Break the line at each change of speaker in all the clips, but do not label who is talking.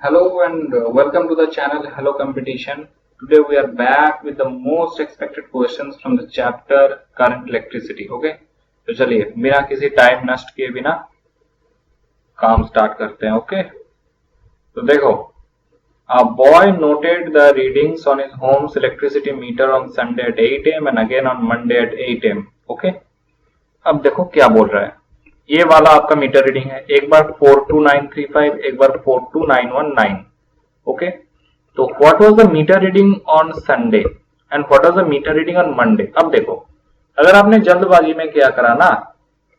Hello and welcome to the channel Hello Competition. Today we are back with the most expected questions from the chapter Current Electricity. Okay, तो चलिए बिना किसी time नष्ट किए बिना काम स्टार्ट करते हैं. ओके, तो देखो, a boy noted the readings on his home's electricity meter on Sunday at 8 a.m. and again on Monday at 8 a.m. Okay, अब देखो क्या बोल रहा है. ये वाला आपका मीटर रीडिंग है, एक बार 42935, एक बार 42919. ओके, तो what was the meter reading on Sunday and what was the meter reading on Monday. अब देखो, अगर आपने जल्दबाजी में क्या करा ना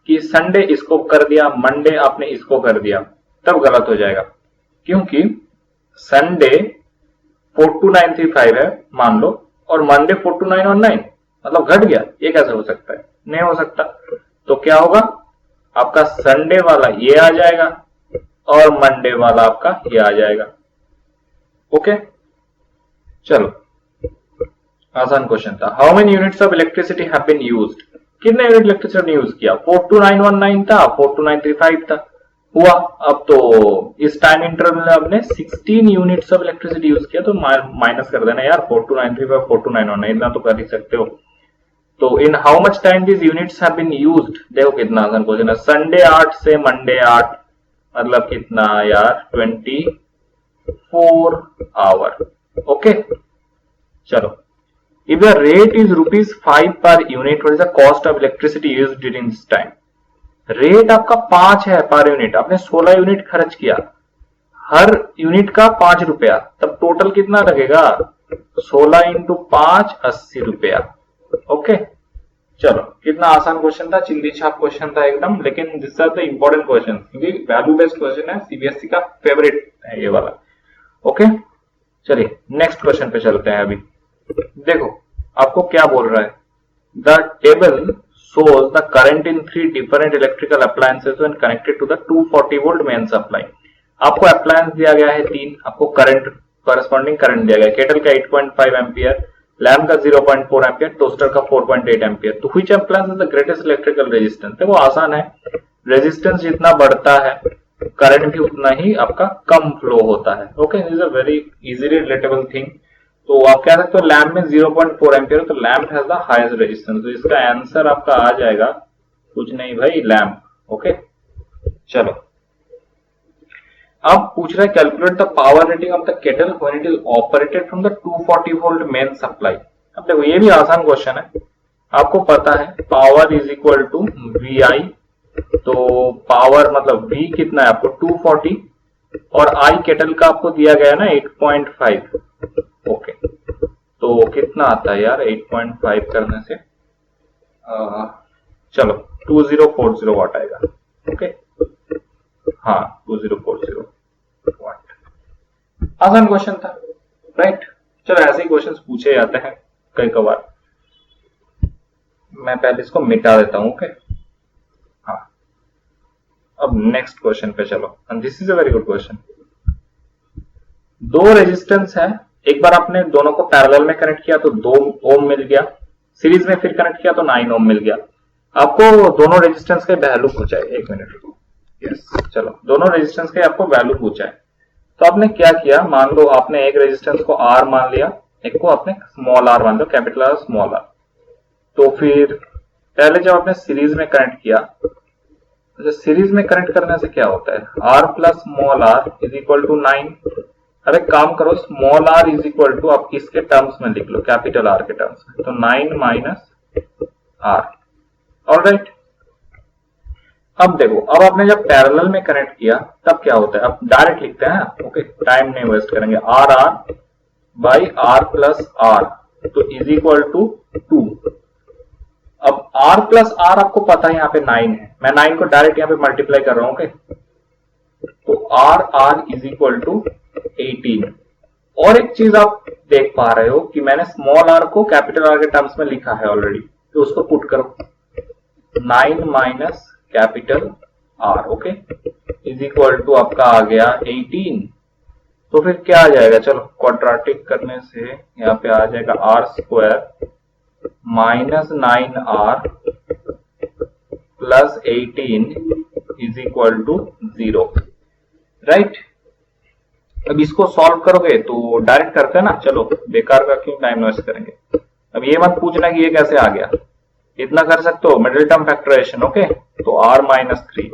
कि संडे इसको कर दिया, मंडे आपने इसको कर दिया, तब गलत हो जाएगा. क्योंकि संडे 42935 है मान लो और मंडे 42919, मतलब घट गया. ये कैसे हो सकता है? नहीं हो सकता. तो क्या होगा, आपका संडे वाला ये आ जाएगा और मंडे वाला आपका ये आ जाएगा. ओके, चलो आसान क्वेश्चन था. How many units of electricity have been used. कितने यूनिट इलेक्ट्रिसिटी ने यूज किया? 42919 था, 42935 था, हुआ. अब तो इस टाइम इंटरवल में आपने 16 यूनिट्स ऑफ इलेक्ट्रिसिटी यूज किया, तो माइनस कर देना यार. 42935 42919 इतना तो कर ही सकते हो. तो in how much time this units have been used. देखो कितना आसान क्वेश्चन है. संडे 8 से मंडे 8 मतलब कितना यार, 24 आवर. ओके, चलो. If the rate is ₹5 per unit, what is the cost of electricity used during this time. Rate आपका 5 है पर यूनिट, आपने 16 यूनिट खर्च किया, हर यूनिट का ₹5, तब टोटल कितना लगेगा? 16 इंटू 5 80 रुपया. ओके, चलो कितना आसान क्वेश्चन था, चिंदी छाप क्वेश्चन था एकदम. लेकिन this are the important question, क्योंकि वैल्यू बेस्ड क्वेश्चन है, सीबीएसई का फेवरेट है ये वाला. ओके, चलिए नेक्स्ट क्वेश्चन पे चलते हैं. अभी देखो आपको क्या बोल रहा है. The table shows the current in 3 different electrical appliances when connected to the 240 volt main supply. आपको अप्लायंस दिया गया है 3, आपको करंट करस्पॉन्डिंग करंट दिया गया है. केटल का 8.5 एम्पियर, लैम्प का 0.4 एम्पियर, टोस्टर का 4.8 एम्पियर. तो which appliance is the greatest electrical resistance. देखो आसान है, रेजिस्टेंस जितना बढ़ता है करंट भी उतना ही आपका कम फ्लो होता है. Okay, this is a very easily relatable thing. तो आप कह सकते हो लैम्प में 0.4 एम्पियर, तो lamp has the highest resistance. तो इसका आंसर आपका आ जाएगा कुछ नहीं भाई, लैम्प. ओके, चलो अब पूछ रहा है calculate the power rating of the kettle when it is operated from the 240 volt main supply. अब देखो ये भी आसान क्वेश्चन है. आपको पता है power is equal to VI. तो पावर मतलब V कितना है आपको 240 और I केटल का आपको दिया गया है ना 8.5. ओके, तो कितना आता है यार 8.5 करने से, चलो 2040 वाट आएगा. ओके, हाँ 2040 वाट. आसान क्वेश्चन था, राइट. चलो ऐसे ही क्वेश्चंस पूछे जाते हैं कई कबार. मैं पहले इसको मिटा देता हूं. ओके, हाँ अब नेक्स्ट क्वेश्चन पे चलो. And this is a very good question. 2 resistance है, एक बार आपने दोनों को पैरेलल में कनेक्ट किया तो 2 ओम मिल गया, सीरीज में फिर कनेक्ट किया तो 9 ओम मिल गया. आपको दोनों रेजिस्टेंस के वैल्यू पूछा है. एक मिनट रुको. यस, चलो दोनों रेजिस्टेंस के आपको वैल्यू पूछा है. तो आपने क्या किया, मान लो आपने एक रेजिस्टेंस को R मान लिया, एक को आपने स्मॉल r मान लो, कैपिटल R स्मॉल r. तो फिर पहले जब आपने सीरीज में कनेक्ट किया, तो सीरीज में कनेक्ट करने से क्या होता है, R plus small r is equal to 9. अब एक काम करो, small r is equal to आप किसके टर्म्स में लिख लो, कैपिटल R के टर्म्स में, तो 9 माइनस R. ऑलराइट, अब देखो, अब आपने जब पैरेलल में कनेक्ट किया तब क्या होता है, अब डायरेक्ट लिखते हैं. ओके, टाइम नहीं वेस्ट करेंगे. RR by R plus R तो इज इक्वल टू 2. अब R प्लस R आपको पता है यहाँ पे 9 है, मैं 9 को डायरेक्ट यहाँ पे मल्टीप्लाई कर रहा हूं. ओके, तो RR इज इक्वल टू 18. और एक चीज आप देख पा रहे हो कि मैंने स्मॉल r को कैपिटल R के टर्म्स में लिखा है ऑलरेडी, तो उसको पुट करो. 9 minus capital R, okay, is equal to आपका आ गया 18. तो फिर क्या आ जाएगा, चलो क्वाड्रेटिक करने से यहाँ पे आ जाएगा R square minus 9R plus 18 is equal to 0. Right, अब इसको सॉल्व करोगे तो डायरेक्ट करते हैं ना, चलो बेकार का क्यों टाइम वेस्ट करेंगे। अब ये मत पूछना कि ये कैसे आ गया, इतना कर सकते हो मिडिल टर्म फैक्टराइजेशन। ओके, तो r माइनस 3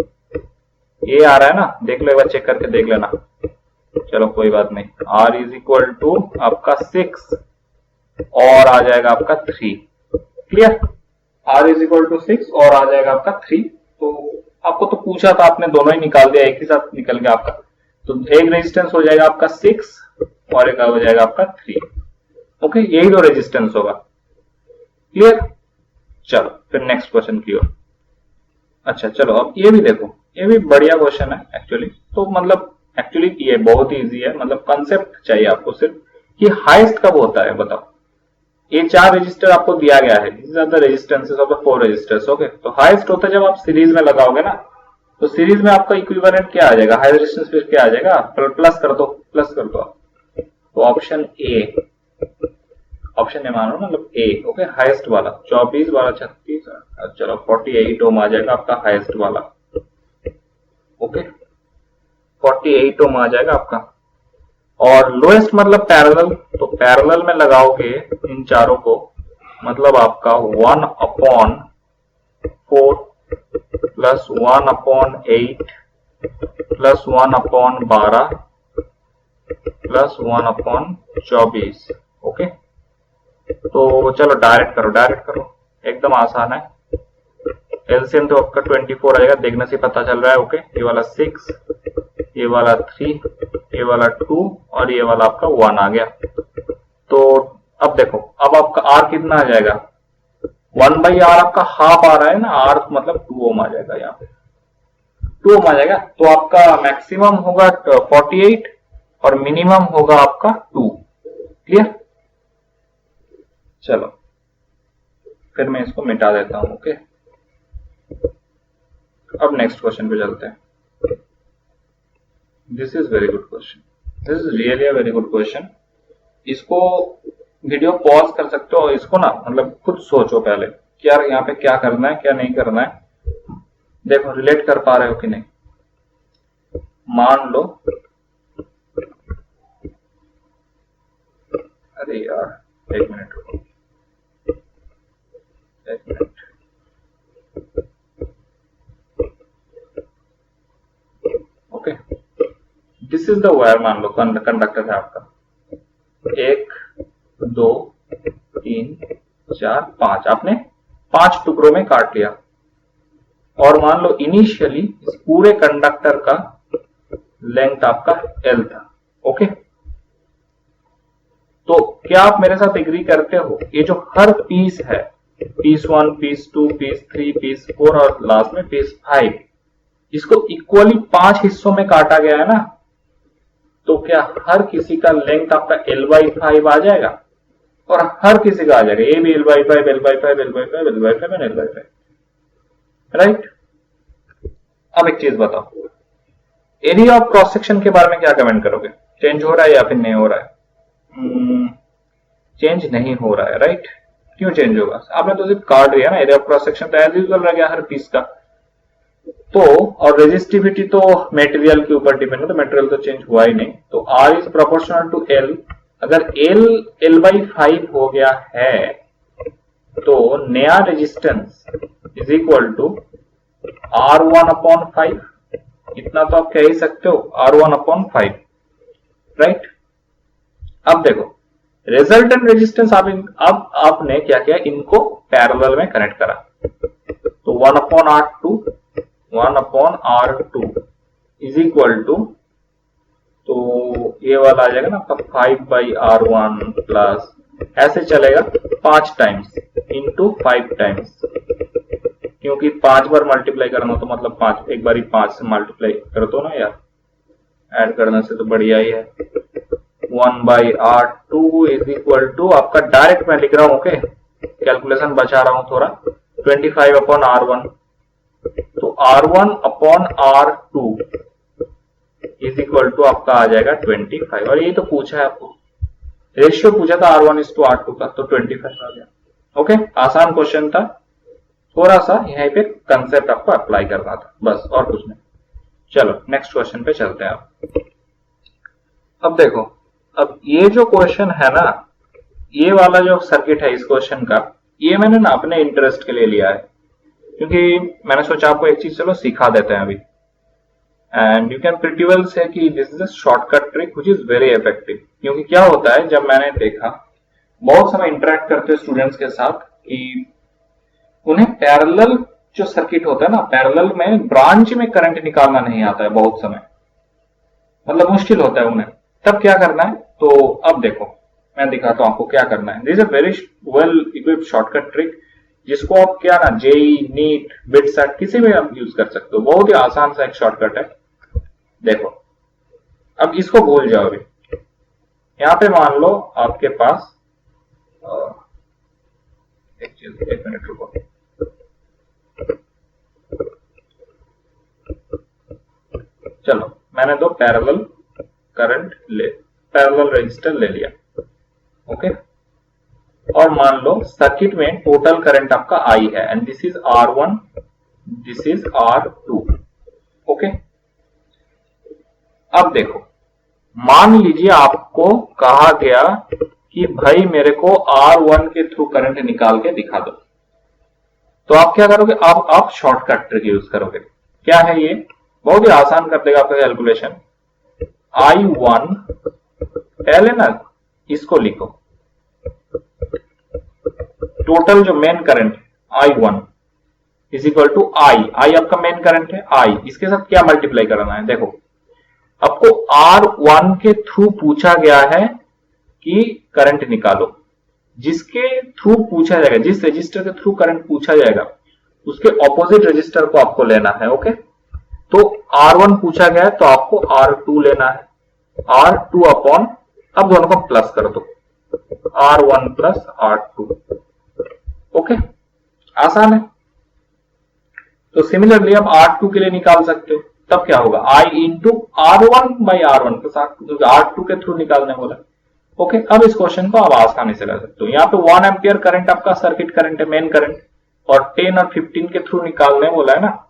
ये आ रहा है ना, देख लो एक बार चेक करके देख लेना। चलो कोई बात नहीं, r इज इक्वल टू आपका 6 और आ जाएगा आपका 3। Clear, r is equal to 6 और आ जाएगा आपका 3। तो आपको तो पूछा था, आपने दोनों ही निकाल दिया, एक ही साथ निकल गया आपका। तो एक रेजिस्टेंस हो जाएगा आपका 6 और एक हो जाएगा आपका 3। ओके, यही दो रेजिस्टेंस होगा। क्लियर, चलो फिर नेक्स्ट क्वेश्चन की ओर। अच्छा चलो अब ये भी देखो, ये भी बढ़िया क्वेश्चन है एक्चुअली। तो मतलब एक्चुअली ये बहुत ही इजी है, मतलब कंसेप्ट चाहिए आपको सिर्फ कि हाईएस्ट कब होता है बताओ। ये 4 रजिस्टर आपको दिया गया है, this are the resistances of the 4 resistors. Okay, तो हाईएस्ट होता है जब आप सीरीज में लगाओगे ना, तो सीरीज में आपका इक्विवेलेंट क्या आ जाएगा, हाई रेजिस्टेंस फिर क्या आ जाएगा, प्लस कर दो, प्लस कर दो। तो ऑप्शन ए, ऑप्शन ए मानो मतलब ए। ओके, हाईएस्ट वाला 24 12 36, चलो 48 ओम आ जाएगा आपका हाईएस्ट वाला। ओके, 48 ओम आ जाएगा आपका। और लोएस्ट मतलब पैरेलल, तो पैरेलल में लगाओगे इन चारों को, मतलब आपका 1/4 प्लस 1/8 प्लस 1/12 प्लस 1/24। ओके, तो चलो डायरेक्ट करो, डायरेक्ट करो, एकदम आसान है। एलसीएम तो आपका 24 आएगा, देखने से पता चल रहा है। ओके, ये वाला 6, ये वाला 3, ये वाला 2 और ये वाला आपका 1 आ गया। तो अब देखो, अब आपका R कितना आ जाएगा, 1/R आपका हाफ आ रहा है ना, R मतलब 2 ओम आ जाएगा, यहाँ पे 2 ओम आ जाएगा। तो आपका मैक्सिमम होगा 48 और मिनिमम होगा आपका 2। क्लियर, चलो फिर मैं इसको मिटा देता हूं। ओके, अब नेक्स्ट क्वेश्चन पे चलते हैं। This is very good question, this is really a very good question. इसको वीडियो पॉज कर सकते हो और इसको ना मतलब खुद सोचो पहले कि यार यहाँ पे क्या करना है क्या नहीं करना है। देखो रिलेट कर पा रहे हो कि नहीं। मान लो, अरे यार एक मिनट रुको, एक minute. Okay, this is the wire, मान लो कंडक्टर है आपका 1 2 3 4 5, आपने 5 टुकड़ों में काट लिया। और मान लो इनिशियली इस पूरे कंडक्टर का लेंथ आपका L था। ओके, तो क्या आप मेरे साथ एग्री करते हो, ये जो हर पीस है, पीस 1 पीस 2 पीस 3 पीस 4 और लास्ट में पीस 5, इसको इक्वली 5 हिस्सों में काटा गया है ना, तो क्या हर किसी का लेंथ आपका L/5 आ जाएगा और हर किसी का आ जाएगा, ये भी L/5 L/5 L/5 L/5 and L/5, right. अब एक चीज बताओ, एरिया ऑफ क्रॉस सेक्शन के बारे में क्या कमेंट करोगे, चेंज हो रहा है या फिर नहीं हो रहा है? चेंज नहीं हो रहा है, राइट। क्यों चेंज होगा, आपने तो सिर्फ काट दिया ना, एरिया ऑफ क्रॉस सेक्शन तो एज यूजुअल रह गया हर पीस का। तो और रेजिस्टिविटी तो मटेरियल के ऊपर डिपेंड है, तो मटेरियल तो चेंज हुआ ही नहीं। तो R is proportional to L, अगर L/5 हो गया है तो नया resistance is equal to R1/5, इतना तो आप कह ही सकते हो, R1/5, राइट। अब देखो रिजल्टेंट रेजिस्टेंस, अब आपने क्या किया, इनको पैरेलल में कनेक्ट करा, तो 1/R2 इज इक्वल टू, तो ये वाला आ जाएगा ना आपका 5/R1 प्लस, ऐसे चलेगा 5 टाइम्स इंटू 5 टाइम्स, क्योंकि 5 बार मल्टीप्लाई करना तो मतलब 5, एक बार ही 5 से मल्टीप्लाई कर दो ना यार, ऐड करने से तो बढ़िया ही है। 1/R2 इज इक्वल टू आपका, डायरेक्ट मैं लिख रहा हूं, ओके, कैलकुलेशन बचा रहा हूं थोड़ा, 25/R1, तो R1/R2 इज इक्वल टू आपका आ जाएगा 25, और ये तो पूछा है आपको, रेशियो पूछा था R1:R2 का, तो 25 आ गया। ओके, आसान क्वेश्चन था, थोड़ा सा यहीं पे कंसेप्ट आपको अप्लाई करना था बस, और कुछ नहीं। चलो नेक्स्ट क्वेश्चन पे चलते हैं आप। अब देखो, अब ये जो क्वेश्चन है ना, ये वाला जो सर्किट है इस क्वेश्चन का, ये मैंने ना अपने इंटरेस्ट के लिए लिया है, क्योंकि मैंने सोचा आपको एक चीज चलो सिखा देते हैं अभी। And you can pretty well से कि this is a shortcut trick which is very effective. क्योंकि क्या होता है, जब मैंने देखा बहुत समय इंटरेक्ट करते स्टूडेंट्स के साथ कि उन्हें पैरेलल जो सर्किट होता है ना, पैरेलल में ब्रांच में करंट निकालना नहीं आता है, बहुत समय मतलब मुश्किल होता है उन्हें। तब क्या करना है, तो अब देखो मैं दिखाता हूं आपको क्या करना है। This is a very well equipped shortcut trick, जिसको आप क्या ना जेई, नीट, बिटसेट किसी में आप यूज कर सकते हो। बहुत ही आसान सा एक शॉर्टकट है। देखो अब इसको भूल जाओ। अभी यहां पे मान लो आपके पास एक मिनट रुको, चलो मैंने दो पैरेलल रजिस्टर ले लिया, ओके। और मान लो सर्किट में टोटल करंट आपका I है, and this is R1, this is R2, okay. अब देखो, मान लीजिए आपको कहा गया कि भाई मेरे को R1 के थ्रू करंट निकाल के दिखा दो, तो आप क्या करोगे, आप शॉर्टकट ट्रिक यूज करोगे। क्या है ये, बहुत ही आसान कर देगा आपका कैलकुलेशन। I1 पहले ना इसको लिखो, टोटल जो main current I1 is equal to I आपका मेन करंट है, I इसके साथ क्या मल्टीप्लाई कराना है। देखो आपको R1 के थ्रू पूछा गया है कि करंट निकालो, जिसके थ्रू पूछा जाएगा, जिस रजिस्टर के थ्रू करंट पूछा जाएगा उसके ऑपोजिट रजिस्टर को आपको लेना है, ओके। तो R1 पूछा गया है तो आपको R2 लेना है, R2 अपॉन, अब दोनों को प्लस कर दो, R1 प्लस R2, ओके। आसान है। तो सिमिलरली आप R2 के लिए निकाल सकते हो। तब क्या होगा, I into R1 by R1 plus R2, R2 के थ्रू निकालने बोला, ओके। अब इस क्वेश्चन को आप आसानी से कर सकते हो। यहाँ पे 1 एम्पियर करंट आपका सर्किट करंट है, मेन करंट, और 10 और 15 के थ्रू निकालने बोला है ना,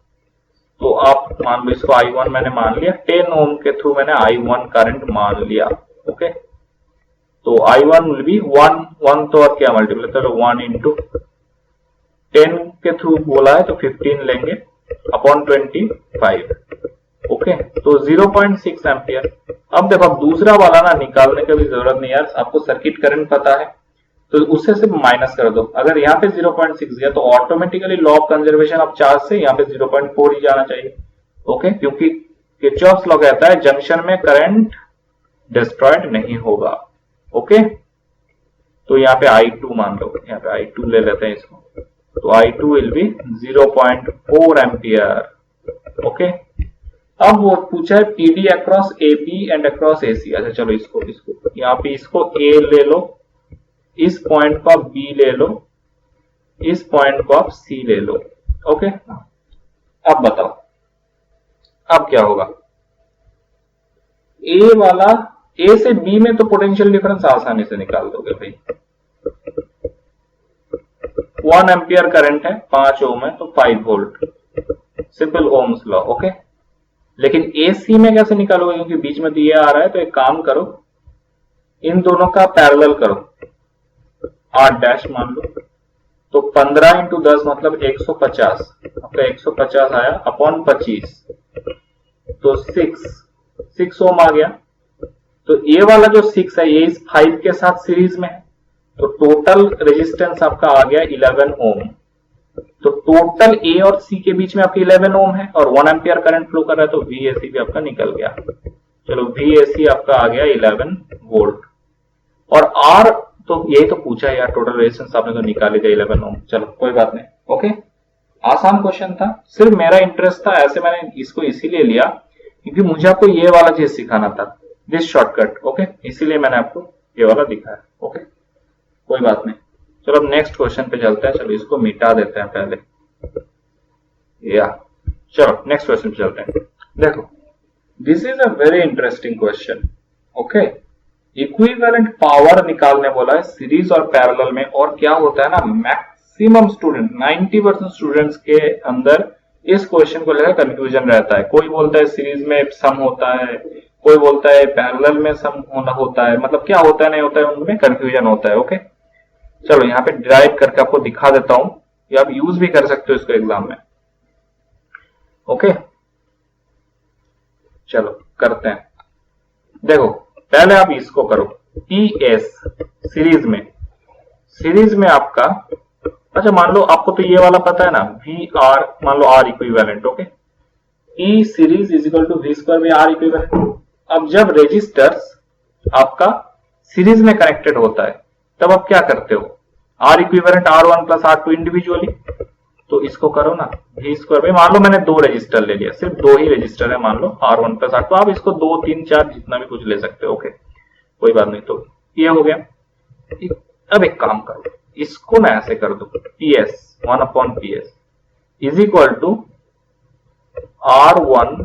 तो आप मान लो इसको I1 मैंने मान लिया, 10 ओम के थ्रू मैंने I1 करंट मान लिया, ओके। तो I1 विल बी 1 तो और क्या मल्टीप्लाई करो, 1 इंटू 10 के थ्रू बोला है तो 15 लेंगे अपॉन 25, ओके। तो 0.6 एम्पियर। अब देखो, अब दूसरा वाला ना निकालने की भी जरूरत नहीं यार, आपको सर्किट करंट पता है तो उससे सिर्फ माइनस कर दो। अगर यहाँ पे 0.6 दिया तो automatically law of conservation of charge से यहाँ पे 0.4 ही जाना चाहिए, ओके। क्योंकि किरचॉफ्स लॉ कहता है जंक्शन में करंट डिस्ट्रॉयड नहीं होगा, ओके। तो यहाँ पे I2 मान लो, यहाँ पे I2 ले लेते हैं इसको, तो I2 will be 0.4 ampere, okay. अब वो पूछा है PD across AP and across AC। अच्छा चलो इसको यहाँ पे इसको A ले लो, इस पॉइंट को आप B ले लो, इस पॉइंट को आप C ले लो, ओके। अब बताओ अब क्या होगा, A से B में तो पोटेंशियल डिफरेंस आसानी से निकाल दोगे भाई। 1 एम्पियर करंट है, 5 ओम है तो 5 volt, simple Ohm's law, okay. लेकिन AC में कैसे निकालोगे, क्योंकि बीच में दिया आ रहा है। तो एक काम करो, इन दोनों का पैरेलल करो, 8 डैश मान लो, तो 15 इंटू 10 मतलब 150, आपका 150 आया अपॉन 25, तो 6 ओम आ गया। तो ये वाला जो 6 है ये इस 5 के साथ सीरीज में है, तो टोटल रेजिस्टेंस आपका आ गया 11 ओम। तो टोटल A और C के बीच में आपकी 11 ओम है और 1 एम्पियर करंट फ्लो कर रहा है, तो VAC भी आपका निकल गया। चलो VAC आपका आ गया 11 वोल्ट। और R तो यही तो पूछा है यार, टोटल रेजिस्टेंस आपने तो निकाली थी 11 ओम। चलो कोई बात नहीं, ओके। आसान क्वेश्चन था, सिर्फ मेरा इंटरेस्ट था, ऐसे मैंने इसको इसीलिए लिया क्योंकि मुझे आपको ये वाला चीज सिखाना था, दिस शॉर्टकट, ओके। इसीलिए मैंने आपको ये वाला दिखाया, ओके। कोई बात नहीं, चलो अब नेक्स्ट क्वेश्चन पे चलते हैं। चलो इसको मिटा देते हैं पहले, या चलो नेक्स्ट क्वेश्चन पे चलते हैं। देखो this is a very interesting question, okay. Equivalent power निकालने बोला है सीरीज और पैरेलल में। और क्या होता है ना, मैक्सिमम स्टूडेंट 90% स्टूडेंट्स के अंदर इस क्वेश्चन को लेकर कंफ्यूजन रहता है। कोई बोलता है सीरीज में सम होता है, कोई बोलता है पैरेलल में सम होना होता है, मतलब क्या होता है नहीं होता है उनमें कंफ्यूजन होता है। ओके चलो यहाँ पे डिराइव करके आपको दिखा देता हूं, या आप यूज भी कर सकते हो इसको एग्जाम में। ओके चलो करते हैं। देखो पहले आप इसको करो, PS सीरीज में आपका, अच्छा मान लो आपको तो ये वाला पता है ना, VR मान लो R equivalent. Okay E series is equal to V square by R equivalent. अब जब रेजिस्टर्स आपका सीरीज में कनेक्टेड होता है तब आप क्या करते हो, R equivalent R1 plus R2 individually, तो इसको करो ना V स्क्वायर बाई, मान लो मैंने 2 रजिस्टर ले लिया, सिर्फ 2 ही रजिस्टर है, मान लो R1 प्लस R2, आप इसको 2 3 4 जितना भी कुछ ले सकते हो। ओके कोई बात नहीं, तो ये हो गया। अब एक काम करो, इसको ना ऐसे कर दो, PS 1 upon PS is equal to R1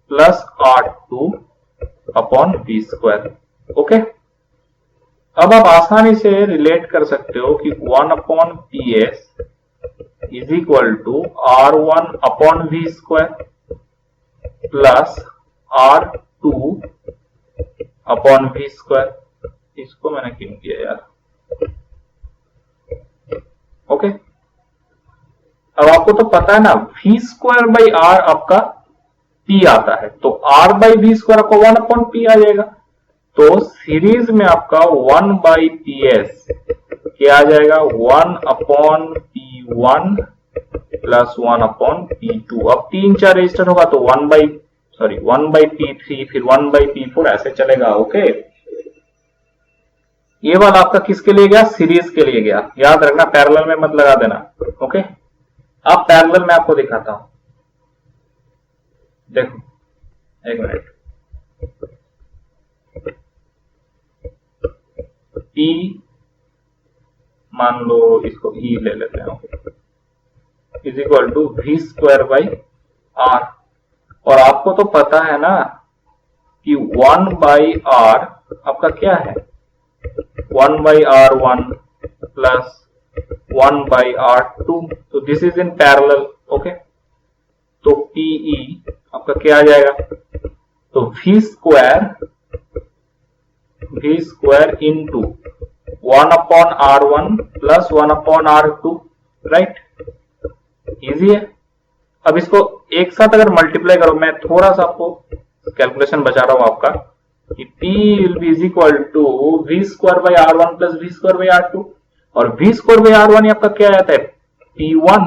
plus R2 upon V square. Okay अब आप आसानी से रिलेट कर सकते हो कि 1 upon PS is equal to R1 upon V square plus R2 upon V square. इसको मैंने क्यों किया यार। ओके अब आपको तो पता है ना V स्क्वायर बाई R आपका P आता है, तो R बाई V स्क्वायर आपको 1 अपॉन P आ जाएगा, तो सीरीज में आपका 1 बाई PS क्या आ जाएगा, 1 upon P1 plus 1 upon P2। अब 3 4 रजिस्टर होगा तो 1 बाई P3 फिर 1 बाई P4 ऐसे चलेगा। ओके ये वाला आपका किसके लिए गया, सीरीज के लिए गया, याद रखना पैरेलल में मत लगा देना। ओके अब पैरेलल में आपको दिखाता हूं, देखो एक मिनट, P मान लो इसको E ले लेते हैं, is equal to V square by R, और आपको तो पता है ना कि 1 बाई R आपका क्या है, 1 by R1 plus 1 by R2, तो this is in parallel. Okay तो PE आपका क्या आ जाएगा, तो V square into 1 upon R1 plus 1 upon R2, right, easy है। अब इसको एक साथ अगर मल्टीप्लाई करो, मैं थोड़ा सा आपको कैलकुलेशन बचा रहा हूं आपका, कि P will be is equal to V square by R1 plus V square by R2, और V स्क्वायर बाई R1 आपका क्या आता है, P1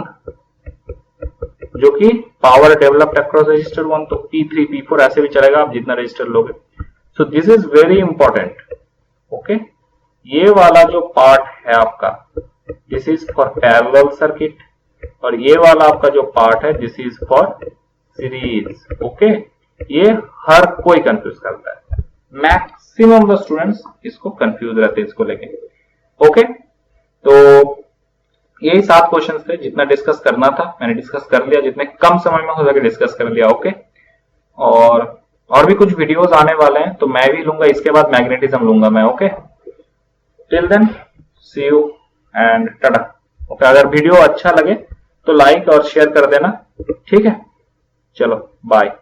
जो कि पावर डेवलप्ड अक्रॉस रजिस्टर 1, तो P3 P4 ऐसे भी चलेगा आप जितना रजिस्टर लोगे। So this is very important. Okay ये वाला जो पार्ट है आपका, this is for parallel circuit, और ये वाला आपका जो पार्ट है this is for series. Okay ये हर कोई कंफ्यूज करता है, मैक्सिमम द स्टूडेंट्स इसको कंफ्यूज रहते हैं इसको लेके। ओके तो यही 7 क्वेश्चंस थे, जितना डिस्कस करना था मैंने डिस्कस कर लिया, जितने कम समय में हो सके डिस्कस कर लिया। ओके और भी कुछ वीडियोस आने वाले हैं, तो मैं भी लूंगा, इसके बाद मैग्नेटिज्म लूंगा मैं। Okay till then see you and tata. Okay अगर वीडियो अच्छा लगे तो लाइक और शेयर कर देना, ठीक है, चलो बाय।